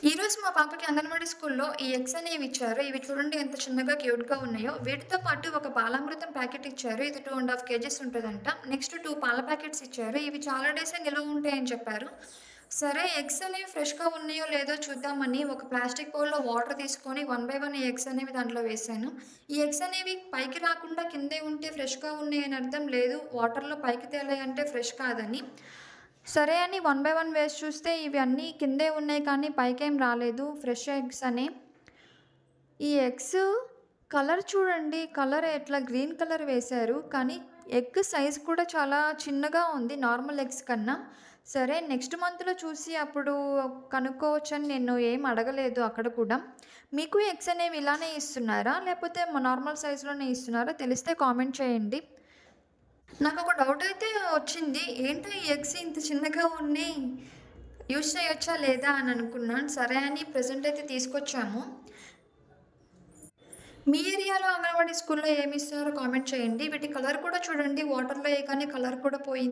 ఈరోజు మా పాపకి అంగన్వాడీ స్కూల్లో ఈ ఎగ్స్ అనేవి ఇచ్చారు. ఇవి చూడండి ఎంత చిన్నగా క్యూట్‌గా ఉన్నాయో. వీటితో పాటు ఒక బాలామృతం ప్యాకెట్ ఇచ్చారు. ఇది 2 ½ కేజీస్ ఉంటదంట. నెక్స్ట్ 2 పాల ప్యాకెట్స్ ఇచ్చారు. ఇవి చాలా డేసే నిలువ ఉంటాయని చెప్పారు. సరే ఎగ్స్ అనేవి ఫ్రెష్‌గా ఉన్నాయో లేదో చూద్దామని ఒక ప్లాస్టిక్ బౌల్‌లో వాటర్ తీసుకొని వన్ బై వన్ ఈ ఎగ్స్ అనేవి దాంట్లో వేశాను. ఈ ఎగ్స్ అనేవి పైకి రాకుండా కిందే ఉంటే ఫ్రెష్‌గా ఉన్నాయని అర్థం లేదు. వాటర్‌లో పైకి తేలాయంటే ఫ్రెష్ కాదని. సరే అని వన్ బై వన్ వేసి చూస్తే ఇవి అన్నీ కిందే ఉన్నాయి కానీ పైకేం రాలేదు. ఫ్రెష్ ఎగ్స్ అని. ఈ ఎగ్స్ కలర్ చూడండి. కలర్ ఎట్లా గ్రీన్ కలర్ వేశారు. కానీ ఎగ్ సైజ్ కూడా చాలా చిన్నగా ఉంది నార్మల్ ఎగ్స్ కన్నా. సరే నెక్స్ట్ మంత్‌లో చూసి అప్పుడు కనుక్కోవచ్చని నేను ఏం అడగలేదు అక్కడ కూడా. మీకు ఎగ్స్ అనేవి ఇలానే ఇస్తున్నారా? లేపోతే నార్మల్ సైజ్‌లోనే ఇస్తున్నారా? తెలిస్తే కామెంట్ చేయండి. నాకొక డౌటయితే వచ్చింది. ఏంటో ఈ ఎగ్స్ ఇంత చిన్నగా ఉన్నాయి. యూజ్ చేయొచ్చా లేదా అని అనుకున్నాను. సరే అని ప్రెజెంట్ అయితే తీసుకొచ్చాము. మీ ఏరియాలో అంగన్వాడీ స్కూల్‌లో ఏమిస్తున్నారో కామెంట్ చేయండి. వీటి కలర్ కూడా చూడండి. వాటర్‌లో ఎయగానే కలర్ కూడా పోయింది.